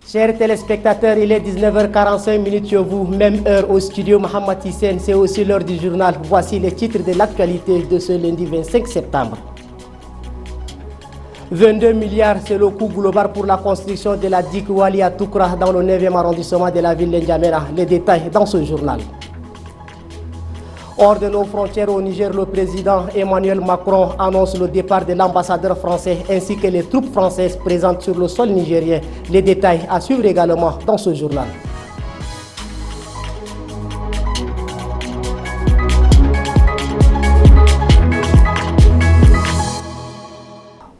Chers téléspectateurs, il est 19h45 chez vous, même heure au studio Mohamed Hissène, c'est aussi l'heure du journal. Voici les titres de l'actualité de ce lundi 25 septembre. 22 milliards, c'est le coût global pour la construction de la digue Wali à Toukra dans le 9e arrondissement de la ville de N'Djamena. Les détails dans ce journal. Hors de nos frontières au Niger, le président Emmanuel Macron annonce le départ de l'ambassadeur français ainsi que les troupes françaises présentes sur le sol nigérien. Les détails à suivre également dans ce journal.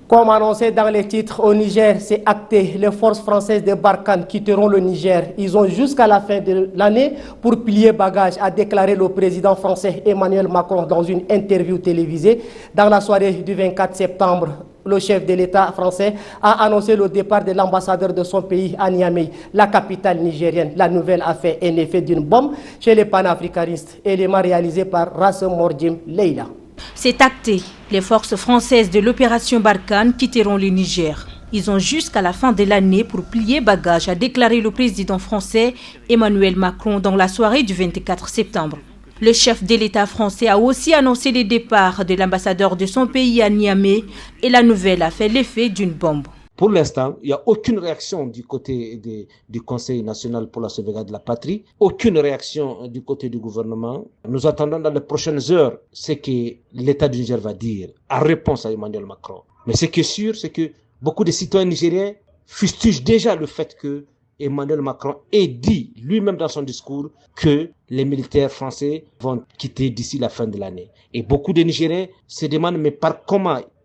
Comme annoncé dans les titres, au Niger, c'est acté. Les forces françaises de Barkhane quitteront le Niger. Ils ont jusqu'à la fin de l'année pour plier bagages, a déclaré le président français Emmanuel Macron dans une interview télévisée. Dans la soirée du 24 septembre, le chef de l'État français a annoncé le départ de l'ambassadeur de son pays à Niamey, la capitale nigérienne. La nouvelle a fait un effet d'une bombe chez les panafricanistes, élément réalisé par Rassem Mordim Leila. C'est acté. Les forces françaises de l'opération Barkhane quitteront le Niger. Ils ont jusqu'à la fin de l'année pour plier bagages, a déclaré le président français Emmanuel Macron dans la soirée du 24 septembre. Le chef de l'État français a aussi annoncé le départ de l'ambassadeur de son pays à Niamey et la nouvelle a fait l'effet d'une bombe. Pour l'instant, il n'y a aucune réaction du côté du Conseil national pour la sauvegarde de la patrie, aucune réaction du côté du gouvernement. Nous attendons dans les prochaines heures ce que l'État du Niger va dire en réponse à Emmanuel Macron. Mais ce qui est sûr, c'est que beaucoup de citoyens nigériens fustigent déjà le fait que Emmanuel Macron ait dit lui-même dans son discours que les militaires français vont quitter d'ici la fin de l'année. Et beaucoup de Nigériens se demandent mais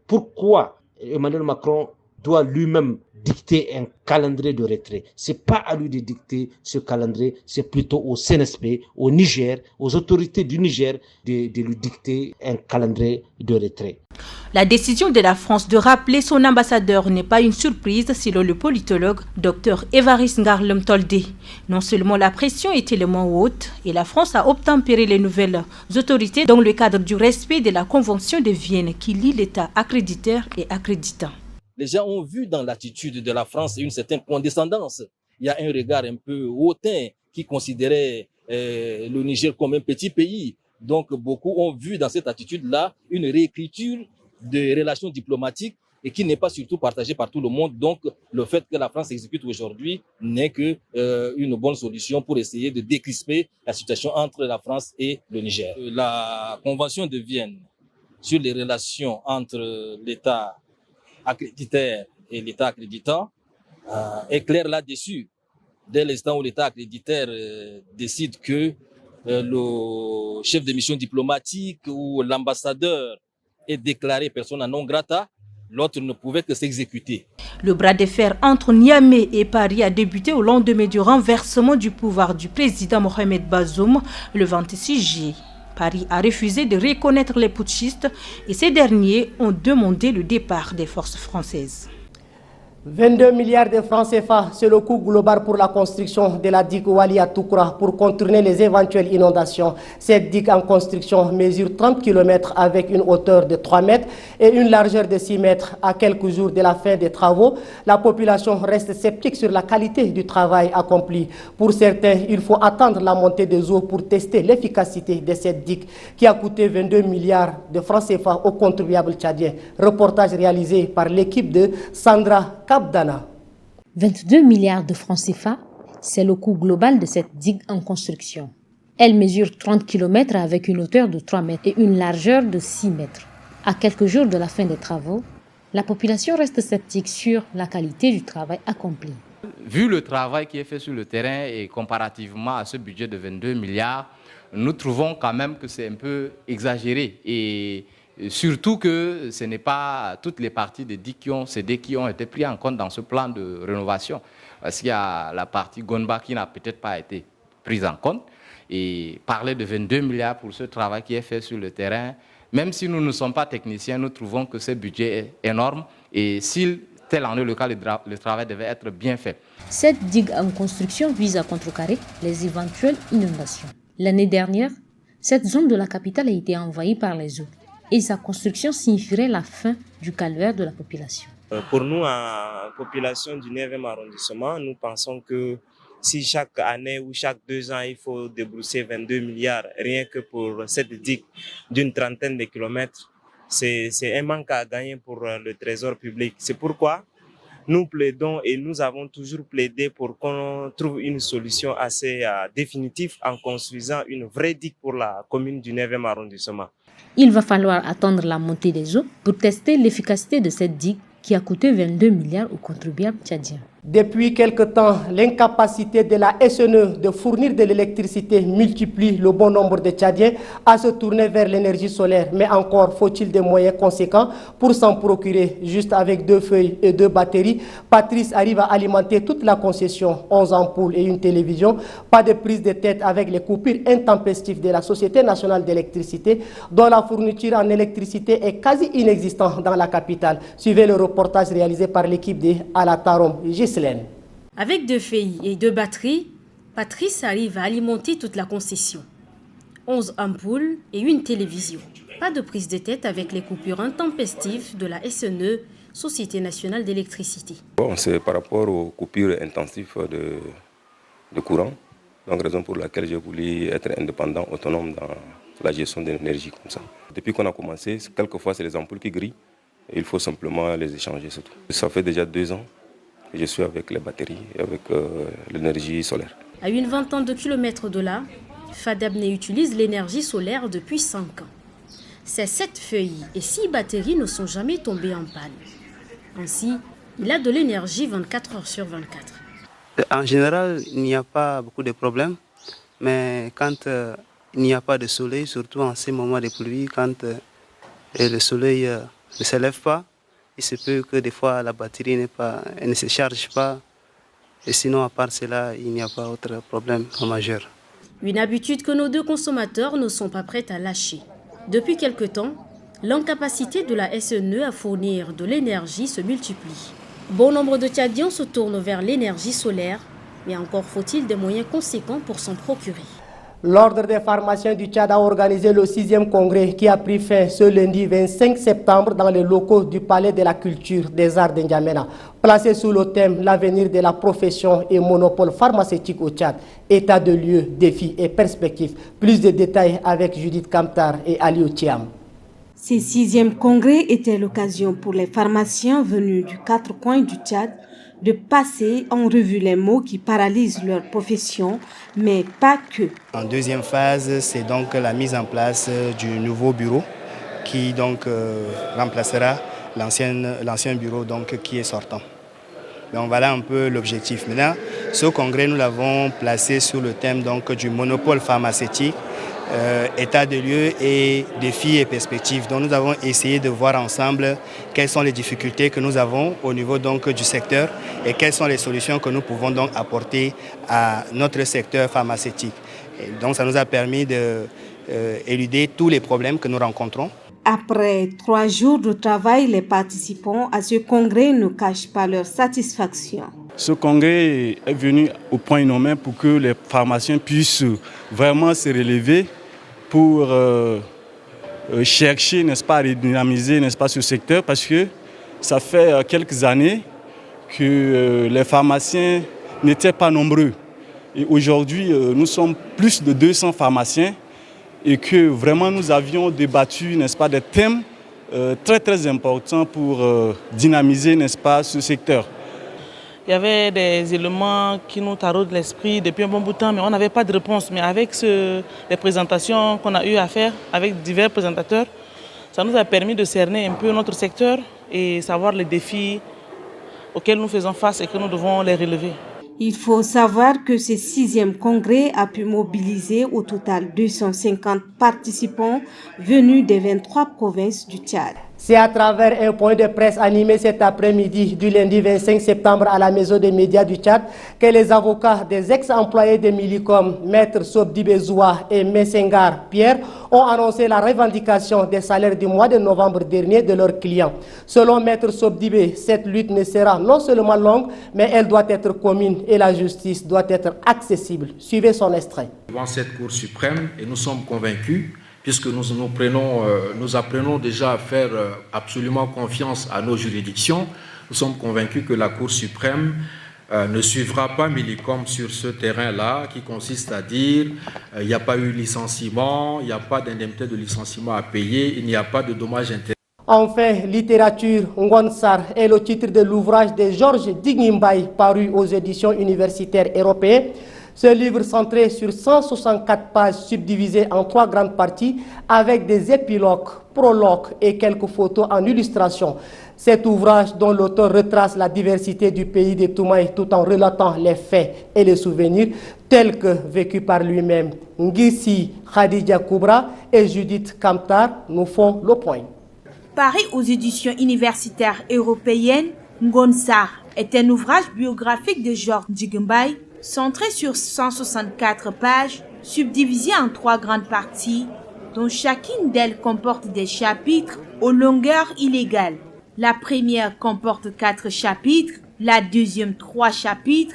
pourquoi Emmanuel Macron doit lui-même dicter un calendrier de retrait. C'est pas à lui de dicter ce calendrier, c'est plutôt au CNSP, au Niger, aux autorités du Niger de lui dicter un calendrier de retrait. La décision de la France de rappeler son ambassadeur n'est pas une surprise selon le politologue Dr Évariste Ngarlem Toldé. Non seulement la pression est tellement haute et la France a obtempéré les nouvelles autorités dans le cadre du respect de la Convention de Vienne qui lie l'État accréditeur et accréditant. Les gens ont vu dans l'attitude de la France une certaine condescendance. Il y a un regard un peu hautain qui considérait le Niger comme un petit pays. Donc beaucoup ont vu dans cette attitude-là une réécriture des relations diplomatiques et qui n'est pas surtout partagée par tout le monde. Donc le fait que la France exécute aujourd'hui n'est que une bonne solution pour essayer de décrisper la situation entre la France et le Niger. La Convention de Vienne sur les relations entre l'État accréditaire et l'État accréditant est clair là-dessus. Dès l'instant où l'État accréditaire décide que le chef de mission diplomatique ou l'ambassadeur est déclaré persona non grata, l'autre ne pouvait que s'exécuter. Le bras de fer entre Niamey et Paris a débuté au lendemain du renversement du pouvoir du président Mohamed Bazoum le 26 juillet. Paris a refusé de reconnaître les putschistes et ces derniers ont demandé le départ des forces françaises. 22 milliards de francs CFA, c'est le coût global pour la construction de la digue Wali à Toukra pour contourner les éventuelles inondations. Cette digue en construction mesure 30 km avec une hauteur de 3 mètres et une largeur de 6 mètres. À quelques jours de la fin des travaux, la population reste sceptique sur la qualité du travail accompli. Pour certains, il faut attendre la montée des eaux pour tester l'efficacité de cette digue qui a coûté 22 milliards de francs CFA aux contribuables tchadiens. Reportage réalisé par l'équipe de Sandra Kabdana. 22 milliards de francs CFA, c'est le coût global de cette digue en construction. Elle mesure 30 km avec une hauteur de 3 mètres et une largeur de 6 mètres. À quelques jours de la fin des travaux, la population reste sceptique sur la qualité du travail accompli. Vu le travail qui est fait sur le terrain et comparativement à ce budget de 22 milliards, nous trouvons quand même que c'est un peu exagéré et surtout que ce n'est pas toutes les parties des digues qui ont été prises en compte dans ce plan de rénovation. Parce qu'il y a la partie Gonba qui n'a peut-être pas été prise en compte. Et parler de 22 milliards pour ce travail qui est fait sur le terrain, même si nous ne sommes pas techniciens, nous trouvons que ce budget est énorme. Et si tel en est le cas, le travail devait être bien fait. Cette digue en construction vise à contrecarrer les éventuelles inondations. L'année dernière, cette zone de la capitale a été envahie par les eaux. Et sa construction signifierait la fin du calvaire de la population. Pour nous, en population du 9e arrondissement, nous pensons que si chaque année ou chaque 2 ans, il faut débrousser 22 milliards, rien que pour cette digue d'une trentaine de kilomètres, c'est un manque à gagner pour le trésor public. C'est pourquoi nous plaidons et nous avons toujours plaidé pour qu'on trouve une solution assez définitive en construisant une vraie digue pour la commune du 9e arrondissement. Il va falloir attendre la montée des eaux pour tester l'efficacité de cette digue qui a coûté 22 milliards aux contribuables tchadiens. Depuis quelque temps, l'incapacité de la SNE de fournir de l'électricité multiplie le bon nombre de Tchadiens à se tourner vers l'énergie solaire. Mais encore faut-il des moyens conséquents pour s'en procurer. Juste avec 2 feuilles et 2 batteries, Patrice arrive à alimenter toute la concession, 11 ampoules et une télévision. Pas de prise de tête avec les coupures intempestives de la Société nationale d'électricité, dont la fourniture en électricité est quasi inexistante dans la capitale. Suivez le reportage réalisé par l'équipe de Alatarom. Avec 2 feuilles et 2 batteries, Patrice arrive à alimenter toute la concession. 11 ampoules et une télévision. Pas de prise de tête avec les coupures intempestives de la SNE, Société nationale d'électricité. Bon, c'est par rapport aux coupures intensives de courant, donc raison pour laquelle j'ai voulu être indépendant, autonome dans la gestion de l'énergie comme ça. Depuis qu'on a commencé, quelquefois c'est les ampoules qui grillent et il faut simplement les échanger, c'est tout. Ça fait déjà 2 ans. Je suis avec les batteries et avec l'énergie solaire. À une vingtaine de kilomètres de là, Fadabne utilise l'énergie solaire depuis 5 ans. Ces 7 feuilles et 6 batteries ne sont jamais tombées en panne. Ainsi, il a de l'énergie 24 heures sur 24. En général, il n'y a pas beaucoup de problèmes. Mais quand il n'y a pas de soleil, surtout en ces moments de pluie, quand le soleil ne se lève pas, il se peut que des fois la batterie elle ne se charge pas. Et sinon, à part cela, il n'y a pas autre problème majeur. Une habitude que nos 2 consommateurs ne sont pas prêts à lâcher. Depuis quelque temps, l'incapacité de la SNE à fournir de l'énergie se multiplie. Bon nombre de Tchadiens se tournent vers l'énergie solaire, mais encore faut-il des moyens conséquents pour s'en procurer. L'Ordre des pharmaciens du Tchad a organisé le 6e congrès qui a pris fin ce lundi 25 septembre dans les locaux du Palais de la Culture des Arts de N'Djamena. Placé sous le thème « L'avenir de la profession et monopole pharmaceutique au Tchad, état de lieu, défis et perspectives ». Plus de détails avec Judith Kamtar et Ali Otiam. Ce 6e congrès était l'occasion pour les pharmaciens venus du 4 coins du Tchad de passer en revue les maux qui paralysent leur profession, mais pas que. En deuxième phase, c'est donc la mise en place du nouveau bureau qui donc remplacera l'ancien bureau donc, qui est sortant. Donc voilà un peu l'objectif. Maintenant, ce congrès, nous l'avons placé sur le thème donc, du monopole pharmaceutique, état de lieu et défis et perspectives. Donc nous avons essayé de voir ensemble quelles sont les difficultés que nous avons au niveau donc, du secteur et quelles sont les solutions que nous pouvons donc apporter à notre secteur pharmaceutique. Et donc ça nous a permis d'éluder tous les problèmes que nous rencontrons. Après 3 jours de travail, les participants à ce congrès ne cachent pas leur satisfaction. Ce congrès est venu au point nommé pour que les pharmaciens puissent vraiment se relever pour chercher, n'est-ce pas, à redynamiser, n'est-ce pas, ce secteur, parce que ça fait quelques années que les pharmaciens n'étaient pas nombreux. Et aujourd'hui, nous sommes plus de 200 pharmaciens et que vraiment nous avions débattu, n'est-ce pas, des thèmes très très importants pour dynamiser, n'est-ce pas, ce secteur. Il y avait des éléments qui nous taraudent l'esprit depuis un bon bout de temps, mais on n'avait pas de réponse. Mais avec les présentations qu'on a eu à faire avec divers présentateurs, ça nous a permis de cerner un peu notre secteur et savoir les défis auxquels nous faisons face et que nous devons les relever. Il faut savoir que ce 6e congrès a pu mobiliser au total 250 participants venus des 23 provinces du Tchad. C'est à travers un point de presse animé cet après-midi du lundi 25 septembre à la Maison des médias du Tchad que les avocats des ex-employés de Millicom, Maître Sobdibé Zoua et Messengar Pierre, ont annoncé la revendication des salaires du mois de novembre dernier de leurs clients. Selon Maître Sobdibé, cette lutte ne sera non seulement longue, mais elle doit être commune et la justice doit être accessible. Suivez son extrait. Devant cette Cour suprême, et nous sommes convaincus, puisque nous apprenons déjà à faire absolument confiance à nos juridictions, nous sommes convaincus que la Cour suprême ne suivra pas Millicom sur ce terrain-là, qui consiste à dire il n'y a pas eu licenciement, il n'y a pas d'indemnité de licenciement à payer, il n'y a pas de dommages intérêts. Enfin, littérature, Ngonsar est le titre de l'ouvrage de Georges Dignimbaye paru aux éditions universitaires européennes. Ce livre centré sur 164 pages subdivisées en 3 grandes parties avec des épilogues, prologues et quelques photos en illustration. Cet ouvrage dont l'auteur retrace la diversité du pays de Toumaï tout en relatant les faits et les souvenirs tels que vécus par lui-même. Ngisi Khadija Koubra et Judith Kamtar nous font le point. Paru aux éditions universitaires européennes, Ngonsar est un ouvrage biographique de Georges Dignimbaye centré sur 164 pages, subdivisé en 3 grandes parties, dont chacune d'elles comporte des chapitres aux longueurs inégales. La première comporte 4 chapitres, la deuxième 3 chapitres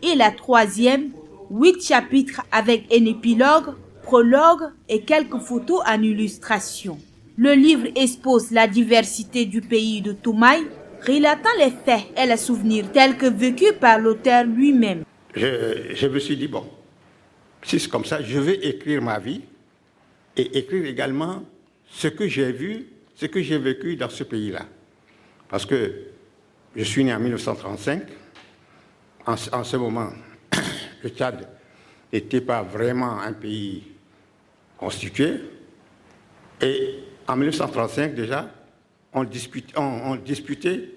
et la troisième 8 chapitres avec un épilogue, prologue et quelques photos en illustration. Le livre expose la diversité du pays de Toumaï, relatant les faits et les souvenirs tels que vécus par l'auteur lui-même. Je me suis dit, bon, si c'est comme ça, je vais écrire ma vie et écrire également ce que j'ai vu, ce que j'ai vécu dans ce pays-là. Parce que je suis né en 1935. En ce moment, le Tchad n'était pas vraiment un pays constitué. Et en 1935, déjà, on disputait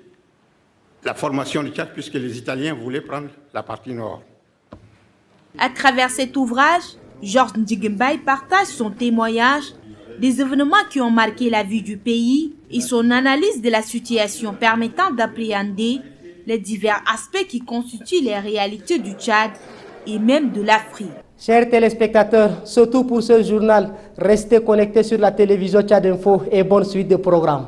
la formation du Tchad puisque les Italiens voulaient prendre la partie nord. À travers cet ouvrage, Georges Dignimbaye partage son témoignage des événements qui ont marqué la vie du pays et son analyse de la situation permettant d'appréhender les divers aspects qui constituent les réalités du Tchad et même de l'Afrique. Chers téléspectateurs, c'est tout pour ce journal. Restez connectés sur la télévision Tchad Info et bonne suite de programmes.